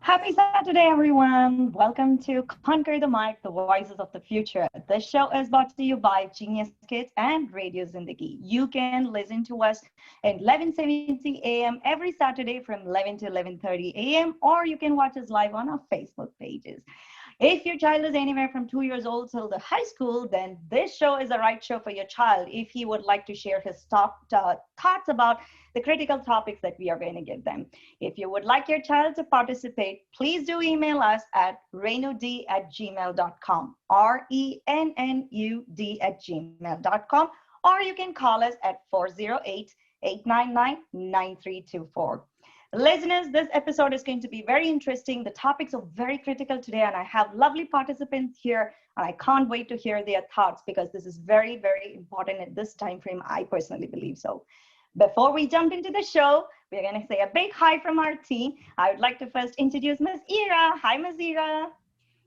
Happy Saturday, everyone. Welcome to Conquer the Mic, the voices of the future. This show is brought to you by Genius Kids and Radio Zindagi. You can listen to us at 11:70 a.m. every Saturday from 11 to 11:30 a.m. or you can watch us live on our Facebook pages. If your child is anywhere from 2 years old till the high school, then this show is the right show for your child if he would like to share his thoughts about the critical topics that we are going to give them. If you would like your child to participate, please do email us at renud@gmail.com, RENNUD@gmail.com, or you can call us at 408-899-9324. Listeners, this episode is going to be very interesting. The topics are very critical today, and I have lovely participants here, and I can't wait to hear their thoughts because this is very, very important at this time frame. I personally believe so. Before we jump into the show, we're going to say a big hi from our team. I would like to first introduce Ms. Ira. Hi, Ms. Ira.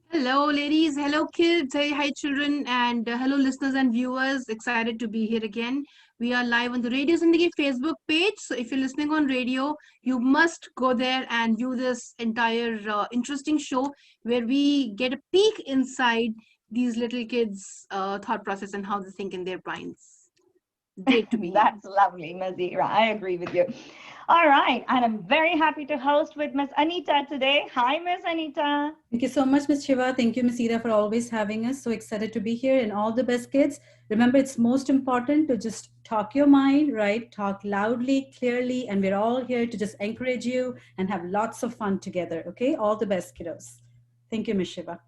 Hello, ladies. Hello, kids. Hey, hi, children. And hello, listeners and viewers. Excited to be here again. We are live on the Radio Zindagi Facebook page. So if you're listening on radio, you must go there and view this entire interesting show where we get a peek inside these little kids' thought process and how they think in their minds. Great to be here. That's lovely, Ms. Ira. I agree with you. All right. And I'm very happy to host with Ms. Anita today. Hi, Ms. Anita. Thank you so much, Ms. Shiva. Thank you, Ms. Ira, for always having us. So excited to be here, and all the best, kids. Remember, it's most important to just talk your mind, right? Talk loudly, clearly, and we're all here to just encourage you and have lots of fun together, okay? All the best, kiddos. Thank you, Ms. Shiva.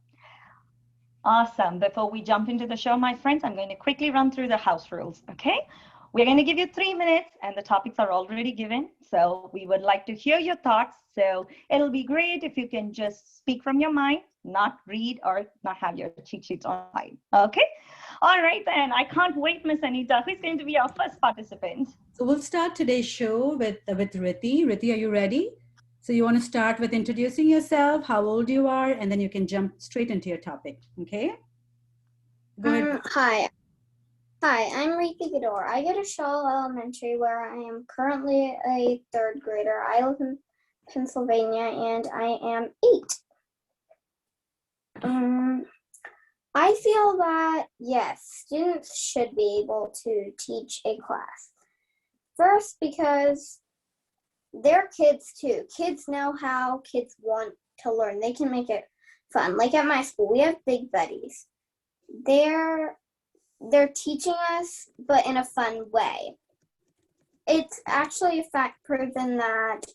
Awesome. Before we jump into the show, my friends, I'm going to quickly run through the house rules, okay? We're going to give you 3 minutes, and the topics are already given. So we would like to hear your thoughts. So it'll be great if you can just speak from your mind, not read or not have your cheat sheets online. Okay? All right, then. I can't wait, Miss Anita. Who's going to be our first participant? So we'll start today's show with Riti. Riti, are you ready? So you want to start with introducing yourself, how old you are, and then you can jump straight into your topic, okay? Go ahead. Hi, I'm Riti Gador. I go to Shaw Elementary, where I am currently a third grader. I live in Pennsylvania, and I am 8. I feel that, yes, students should be able to teach a class. First, because they're kids too. Kids know how kids want to learn. They can make it fun. Like at my school, we have big buddies. They're teaching us, but in a fun way. It's actually a fact proven that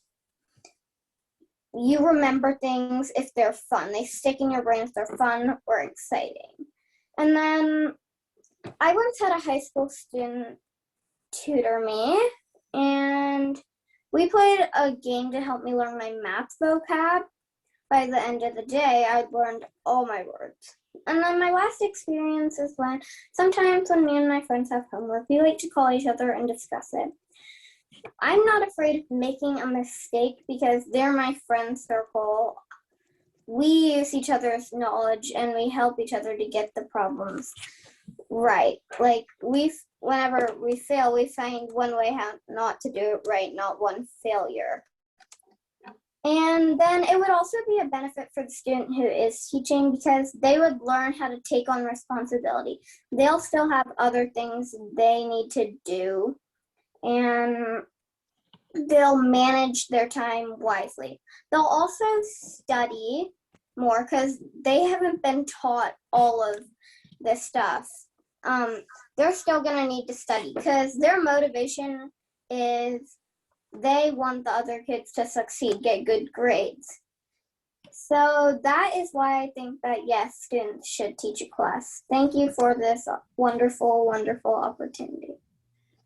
you remember things if they're fun. They stick in your brain if they're fun or exciting. And then I once had a high school student tutor me, and we played a game to help me learn my math vocab. By the end of the day, I'd learned all my words. And then my last experience is when sometimes when me and my friends have homework, we like to call each other and discuss it. I'm not afraid of making a mistake because they're my friend circle. We use each other's knowledge and we help each other to get the problems right. Like whenever we fail, we find one way how not to do it right, not one failure. And then it would also be a benefit for the student who is teaching because they would learn how to take on responsibility. They'll still have other things they need to do, and they'll manage their time wisely. They'll also study more because they haven't been taught all of this stuff. They're still going to need to study because their motivation is they want the other kids to succeed, get good grades. So that is why I think that, yes, students should teach a class. Thank you for this wonderful, wonderful opportunity.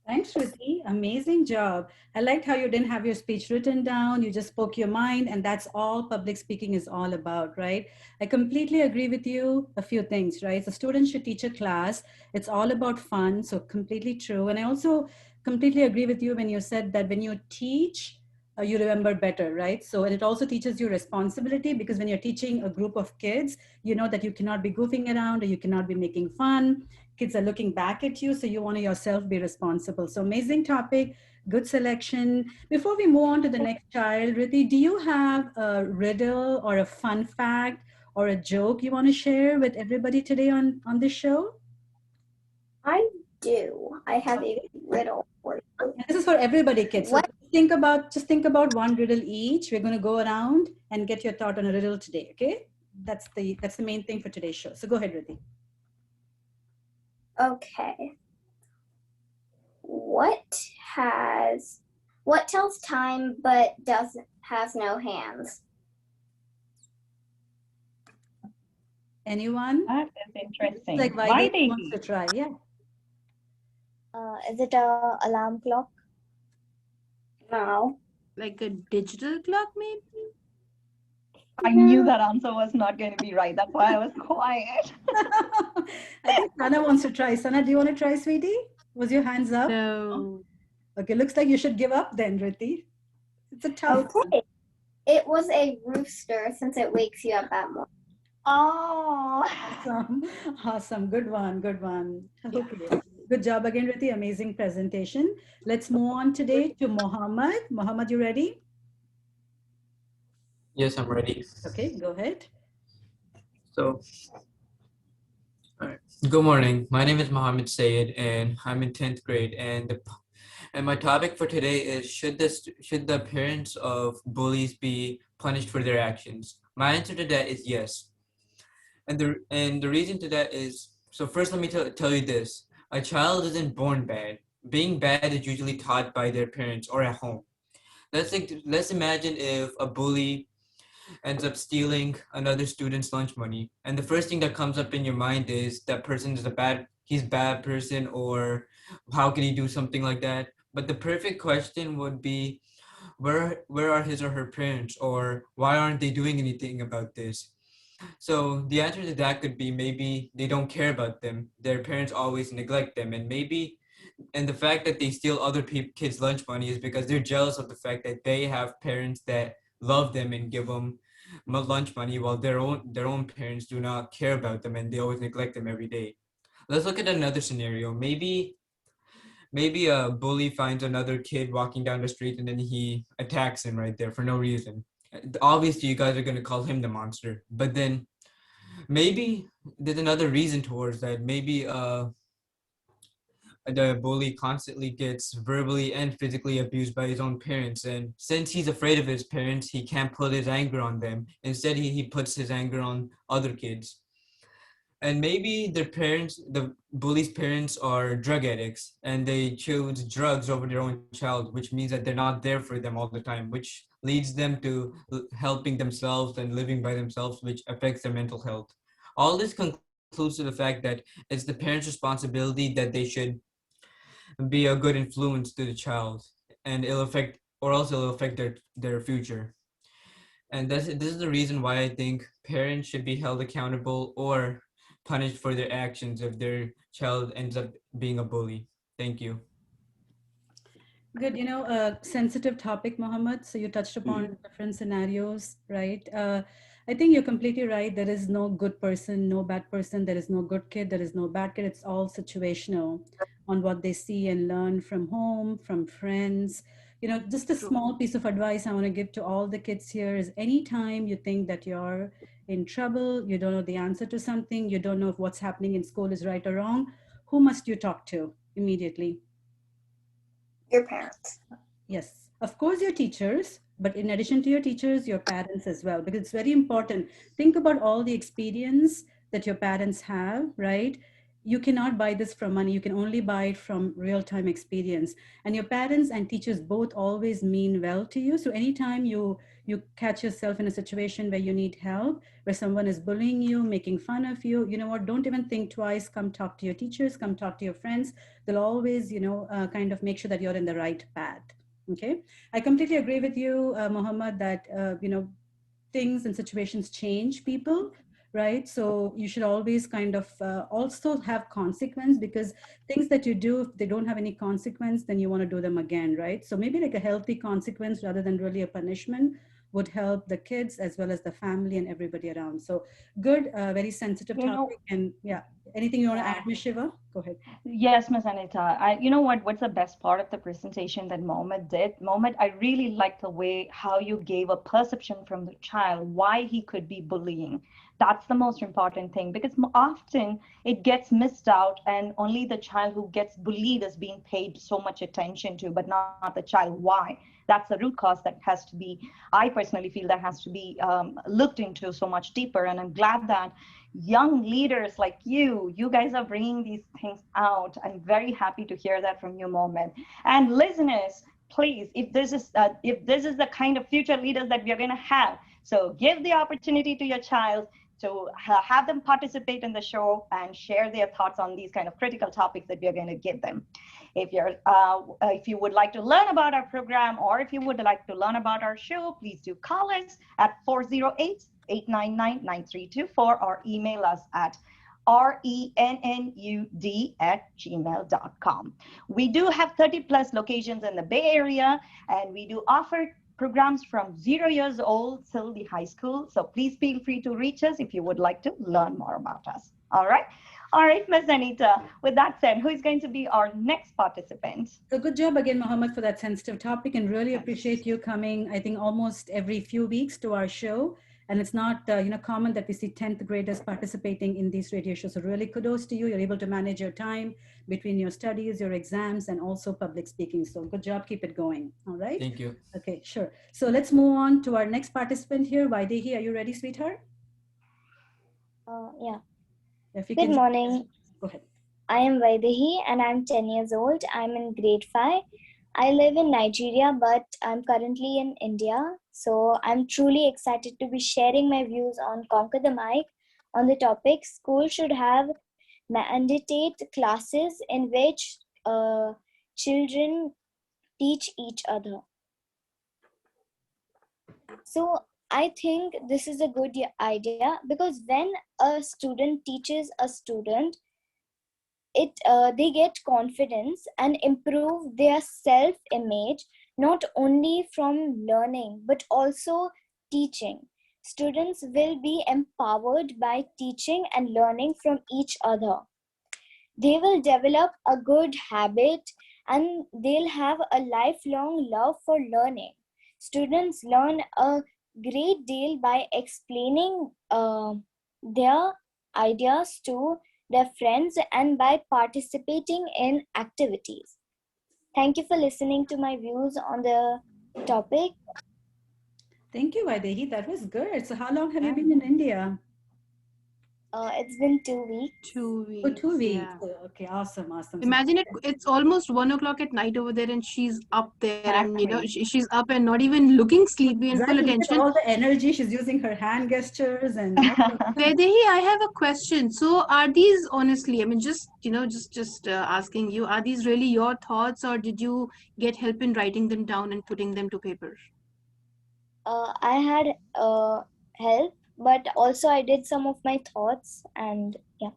Thanks, Riti. Amazing job. I liked how you didn't have your speech written down. You just spoke your mind, and that's all public speaking is all about, right? I completely agree with you. A few things, right? So students should teach a class. It's all about fun. So completely true. And I also completely agree with you when you said that when you teach, you remember better, right? So, and it also teaches you responsibility because when you're teaching a group of kids, you know that you cannot be goofing around or you cannot be making fun. Kids are looking back at you, so you want to yourself be responsible. So amazing topic. Good selection. Before we move on to the next child, Riti, do you have a riddle or a fun fact or a joke you want to share with everybody today on this show? I do. I have a riddle for you. This is for everybody, kids. So What? just think about one riddle each. We're going to go around and get your thought on a riddle today. Okay, that's the main thing for today's show. So go ahead, Riti. Okay. What tells time but has no hands? Anyone? That is interesting. Like Vaidhi wants Vaidhi. to try. Yeah. Is it a alarm clock? No. Like a digital clock, maybe? I knew that answer was not going to be right. That's why I was quiet. I think Sana wants to try. Sana, do you want to try, sweetie? Was your hands up? No. Okay, looks like you should give up then, Riti. It's a tough one. Okay. It was a rooster since it wakes you up that morning. Oh. Awesome. Awesome. Good one. Good one. Okay. Good job again, Riti. Amazing presentation. Let's move on today to Mohammad. Mohammad, you ready? Yes, I'm ready. Okay, go ahead. So, all right. Good morning. My name is Mohammad Sayed, and I'm in 10th grade. And my topic for today is should the parents of bullies be punished for their actions? My answer to that is yes. And the reason to that is, so first let me tell you this. A child isn't born bad. Being bad is usually taught by their parents or at home. Let's imagine if a bully ends up stealing another student's lunch money, and the first thing that comes up in your mind is that person is he's a bad person, or how can he do something like that? But the perfect question would be, where are his or her parents, or why aren't they doing anything about this? So the answer to that could be maybe they don't care about them. Their parents always neglect them, and the fact that they steal other kids' lunch money is because they're jealous of the fact that they have parents that love them and give them lunch money, while their own parents do not care about them and they always neglect them every day. Let's look at another scenario. Maybe a bully finds another kid walking down the street and then he attacks him right there for no reason. Obviously, you guys are going to call him the monster, but then maybe there's another reason towards that. Maybe the bully constantly gets verbally and physically abused by his own parents, and since he's afraid of his parents, he can't put his anger on them. Instead, he puts his anger on other kids. And maybe the bully's parents are drug addicts and they choose drugs over their own child, which means that they're not there for them all the time, which leads them to helping themselves and living by themselves, which affects their mental health. All this concludes to the fact that it's the parents' responsibility that they should be a good influence to the child, and it'll affect their future. And this is the reason why I think parents should be held accountable or punished for their actions if their child ends up being a bully. Thank you. Good. A sensitive topic, Mohammed. So you touched upon different scenarios, right? I think you're completely right. There is no good person, no bad person. There is no good kid. There is no bad kid. It's all situational on what they see and learn from home, from friends. Just a small piece of advice I want to give to all the kids here is anytime you think that you're in trouble, you don't know the answer to something, you don't know if what's happening in school is right or wrong, who must you talk to immediately? Your parents. Yes, of course, your teachers, but in addition to your teachers, your parents as well, because it's very important. Think about all the experience that your parents have, right? You cannot buy this from money. You can only buy it from real-time experience. And your parents and teachers both always mean well to you. So anytime you catch yourself in a situation where you need help, where someone is bullying you, making fun of you, you know what, don't even think twice. Come talk to your teachers, come talk to your friends. They'll always, kind of make sure that you're in the right path. Okay. I completely agree with you, Mohammad, that, things and situations change people, right? So you should always kind of also have consequence, because things that you do, if they don't have any consequence, then you want to do them again, right? So maybe like a healthy consequence rather than really a punishment would help the kids as well as the family and everybody around. So good, very sensitive topic. And yeah, anything you want to add, Ms. Shiva? Go ahead. Yes, Miss Anita. You know what? What's the best part of the presentation that Mohammad did? Mohammad, I really like the way how you gave a perception from the child why he could be bullying. That's the most important thing because often it gets missed out, and only the child who gets bullied is being paid so much attention to, but not the child why. That's the root cause that has to be, I personally feel that has to be looked into so much deeper. And I'm glad that young leaders like you guys are bringing these things out. I'm very happy to hear that from you, Moment. And listeners, please, if this is the kind of future leaders that we are going to have, so give the opportunity to your child to have them participate in the show and share their thoughts on these kind of critical topics that we are going to give them. If you would like to learn about our program, or if you would like to learn about our show, please do call us at 408-899-9324 or email us at rennud@gmail.com. We do have 30 plus locations in the Bay Area, and we do offer programs from 0 years old till the high school. So please feel free to reach us if you would like to learn more about us. All right. All right, Ms. Anita, with that said, who is going to be our next participant? So good job again, Mohammed, for that sensitive topic, and really appreciate you coming, I think, almost every few weeks to our show. And it's not common that we see 10th graders participating in these radio shows. So really kudos to you. You're able to manage your time between your studies, your exams, and also public speaking. So good job. Keep it going. All right. Thank you. Okay, sure. So let's move on to our next participant here. Vaidhi, are you ready, sweetheart? Yeah. If you Good can morning. go ahead. I am Vaidhi and I'm 10 years old. I'm in grade 5. I live in Nigeria, but I'm currently in India. So I'm truly excited to be sharing my views on Conquer the Mic on the topic school should have mandate classes in which children teach each other. So I think this is a good idea because when a student teaches a student, they get confidence and improve their self-image, not only from learning but also teaching. Students will be empowered by teaching and learning from each other. They will develop a good habit and they'll have a lifelong love for learning. Students learn a great deal by explaining their ideas to their friends and by participating in activities. Thank you for listening to my views on the topic. Thank you, Vaidhi. That was good. So how long have you been in India? It's been 2 weeks. 2 weeks. Oh, 2 weeks. Yeah. Oh, okay, awesome. Imagine it's almost 1 o'clock at night over there, and she's up there, and she's up and not even looking sleepy and full attention. All the energy, she's using her hand gestures and. Vaidhi, I have a question. So, are these honestly? I mean, just asking you, are these really your thoughts, or did you get help in writing them down and putting them to paper? I had help, but also I did some of my thoughts, and yeah.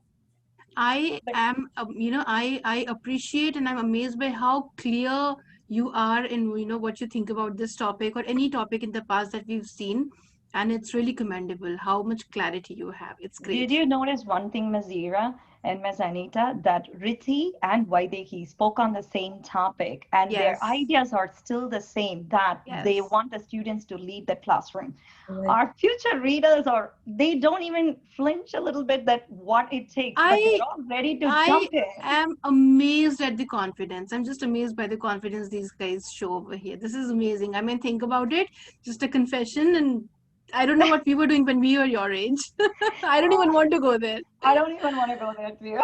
I am, I appreciate and I'm amazed by how clear you are in, what you think about this topic or any topic in the past that we've seen. And it's really commendable how much clarity you have. It's great. Did you notice one thing, Ms. Zira and Ms. Anita, that Riti and Vaidhi spoke on the same topic, and their ideas are still the same, that they want the students to lead the classroom. Right. Our future readers they don't even flinch a little bit that what it takes, but they're all ready to jump in. I am amazed at the confidence. I'm just amazed by the confidence these guys show over here. This is amazing. I mean, think about it, just a confession, and I don't know what we were doing when we were your age. I don't even want to go there. I don't even want to go there too.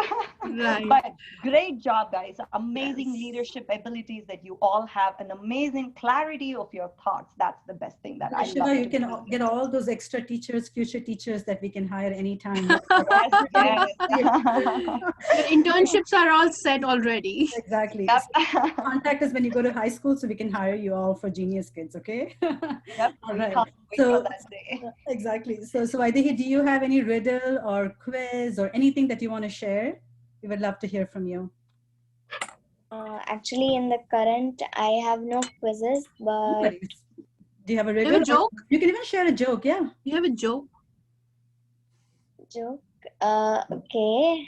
Right. But great job, guys. Amazing leadership abilities that you all have, an amazing clarity of your thoughts. That's the best thing that I love. You can get all those extra teachers, future teachers that we can hire anytime. Yes. The internships are all set already. Exactly. Yep. So contact us when you go to high school so we can hire you all for Genius Kids, okay? Yep. All right. Can't wait for that day. Exactly. So Vaidhi, do you have any riddle or quiz or anything that you want to share? We would love to hear from you. Actually, in the current, I have no quizzes, but do you have a riddle? You have a joke? You can even share a joke, yeah. You have a joke? Joke? Okay.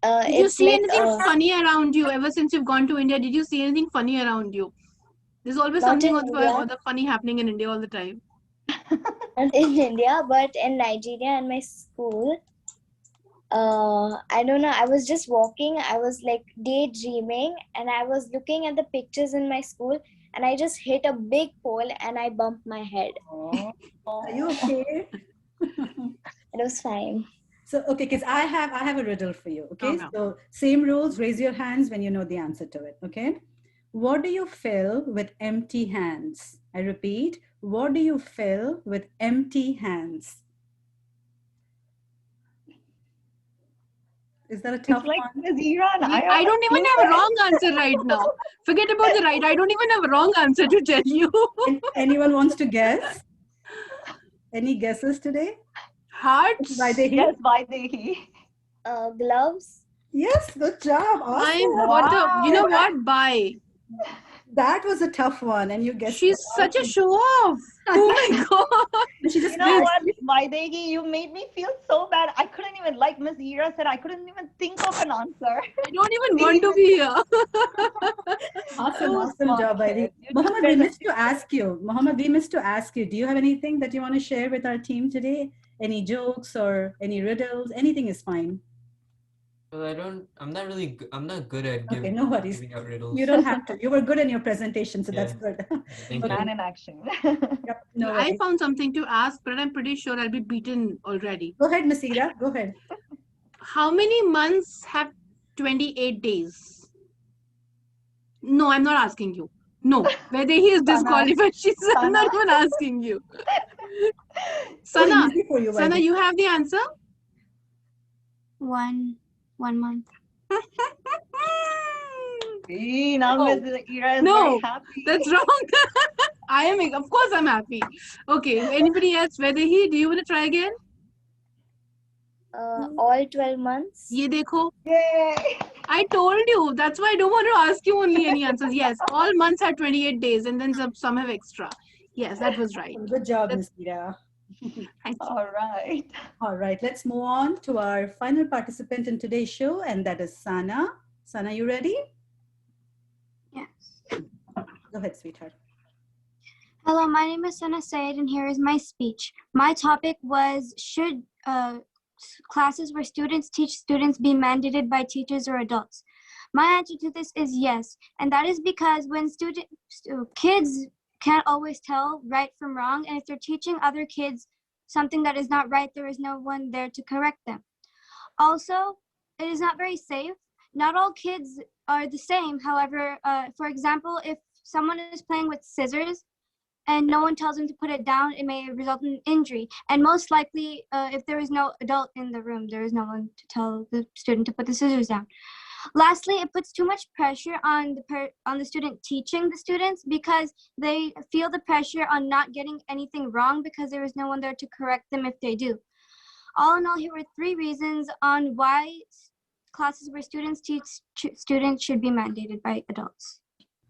Did you it's see like anything funny around you ever since you've gone to India? Did you see anything funny around you? There's always not something in or India, the funny happening in India all the time. not in India, but in Nigeria and my school. I don't know. I was just walking. I was like daydreaming, and I was looking at the pictures in my school, and I just hit a big pole and I bumped my head. Are you okay? It was fine. So, okay, kids, I have a riddle for you. Okay, Okay. so same rules. Raise your hands when you know the answer to it. Okay, what do you fill with empty hands? I repeat, what do you fill with empty hands? Is that a It's tough like one? Ms. Iran. I don't even have a wrong answer right now. Forget about the right. I don't even have a wrong answer to tell you. Anyone wants to guess? Any guesses today? Hearts. Vaidhi? Yes, Vaidhi. Gloves. Yes, good job. Awesome. What the? You know Wow. what? Bye. That was a tough one, and you guessed She's it. such a show off. Oh my god. And she just You know asked what, Vaidhi, you made me feel so bad. I couldn't even, like Ms. Ira said, I couldn't even think of an answer. I don't even want to be here. Awesome, So awesome smart, job, Vaidhi. kid. You Mohammad, did we great. missed to ask you. Mohammad, we missed to ask you. Do you have anything that you want to share with our team today? Any jokes or any riddles? Anything is fine. Well, I'm not good at Okay, no worries. giving out riddles. You don't have to. You were good in your presentation, so that's Yeah. good. Thank Okay. Man in action. Yep, no I worries. found something to ask, but I'm pretty sure I'll be beaten already. Go ahead, Masira. Go ahead. How many months have 28 days? No, I'm not asking you. No, whether he is disqualified, she said, I'm not even asking you. So Sana, easy for you, Sana, Vaidhi. you have the answer? 1 month. See, now Oh, Ms. Ira is no, very happy. that's wrong. Of course I'm happy. Okay, anybody else? Whether he, do you want to try again? All 12 months. Ye dekho. Yay! I told you. That's why I don't want to ask you only any answers. Yes, all months have 28 days and then some have extra. Yes, that was right. Good job, That's- Masira. Thank you. All right. All right, let's move on to our final participant in today's show, and that is Sana. Sana, you ready? Yes. Go ahead, sweetheart. Hello, my name is Sana Sayed, and here is my speech. My topic was, should classes where students teach students be mandated by teachers or adults? My answer to this is yes, and that is because when kids can't always tell right from wrong, and if they're teaching other kids something that is not right, there is no one there to correct them. Also, it is not very safe. Not all kids are the same. However, for example, if someone is playing with scissors and no one tells them to put it down, it may result in injury. And most likely, if there is no adult in the room, there is no one to tell the student to put the scissors down. Lastly, it puts too much pressure on the student teaching the students because they feel the pressure on not getting anything wrong because there is no one there to correct them if they do. All in all, here were 3 reasons on why classes where students teach students should be mandated by adults.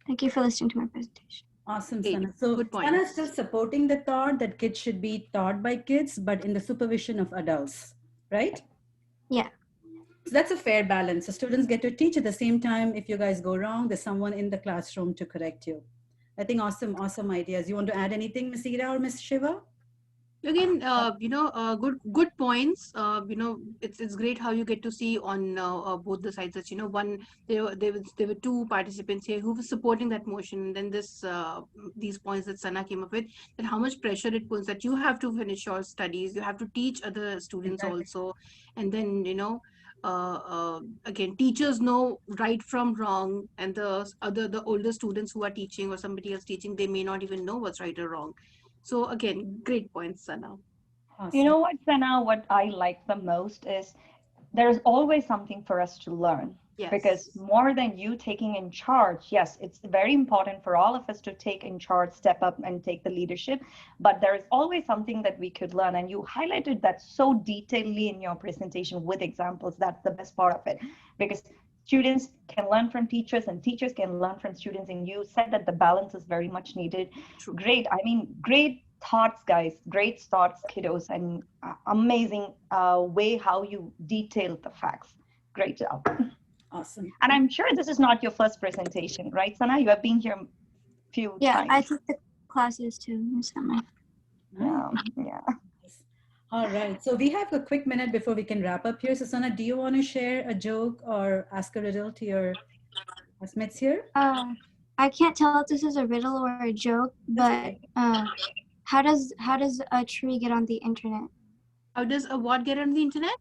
Thank you for listening to my presentation. Awesome, Hey, Sana. So good point. Sana is still supporting the thought that kids should be taught by kids, but in the supervision of adults, right? Yeah. So that's a fair balance. So students get to teach at the same time. If you guys go wrong, there's someone in the classroom to correct you. I think awesome ideas. You want to add anything, Ms. Ira or Ms. Shiva? Again, good points. It's great how you get to see on both the sides that one there were 2 participants here who were supporting that motion. And then these points that Sana came up with, that how much pressure it puts that you have to finish your studies, you have to teach other students also, and then again, teachers know right from wrong, and the older students who are teaching or somebody else teaching, they may not even know what's right or wrong. So again, great points, Sana. Awesome. You know what, Sana, what I like the most is there's always something for us to learn. Yes. Because more than you taking in charge, yes, it's very important for all of us to take in charge, step up and take the leadership. But there is always something that we could learn. And you highlighted that so detailedly in your presentation with examples. That's the best part of it. Because students can learn from teachers and teachers can learn from students. And you said that the balance is very much needed. True. Great. I mean, great thoughts, guys. Great thoughts, kiddos. And amazing way how you detailed the facts. Great job. Awesome. And I'm sure this is not your first presentation, right, Sana? You have been here a few times. I took the classes too in summer. Yeah. All right. So we have a quick minute before we can wrap up here. So Sana, do you want to share a joke or ask a riddle to your classmates here? I can't tell if this is a riddle or a joke, but how does a tree get on the internet? How does a what get on the internet?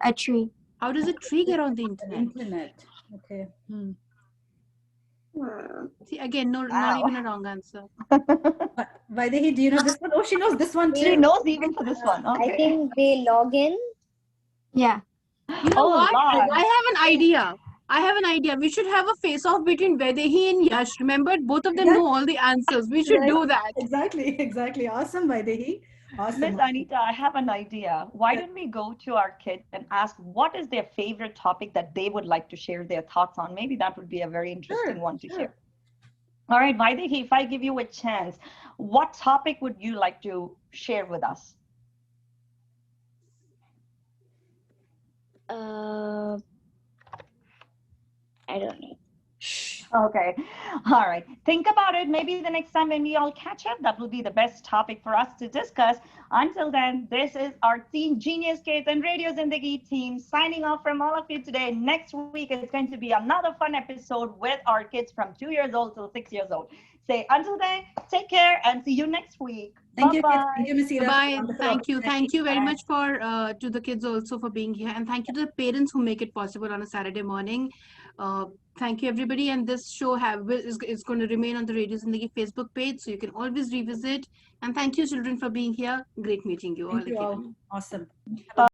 A tree. How does a tree get on the internet? Internet. Okay. See, again, not even a wrong answer. Vaidhi, do you know this one? Oh, she knows this one too. She knows even for this one. Okay. I think they log in. Yeah. You know what? Lord. I have an idea. We should have a face-off between Vaidhi and Yash. Remember, both of them know all the answers. We should do that. Exactly. Awesome, Vaidhi. Awesome. Miss Anita, I have an idea. Why don't we go to our kids and ask what is their favorite topic that they would like to share their thoughts on? Maybe that would be a very interesting one to hear. All right, Vaidhi, if I give you a chance, what topic would you like to share with us? I don't know. Okay. All right. Think about it. Maybe the next time when we all catch up, that will be the best topic for us to discuss. Until then, this is our Team Genius Kids and Radio Zindagi team signing off from all of you today. Next week is going to be another fun episode with our kids from 2 years old till 6 years old. Say until then, take care and see you next week. Thank you. Bye-bye. Thank you, Miss Ira. Bye. Thank you. Thank you very much for to the kids also for being here, and thank you to the parents who make it possible on a Saturday morning. Thank you, everybody. And this show is going to remain on the Radio Zindagi Facebook page, so you can always revisit. And thank you, children, for being here. Great meeting you all. Thank you all. Awesome. Bye.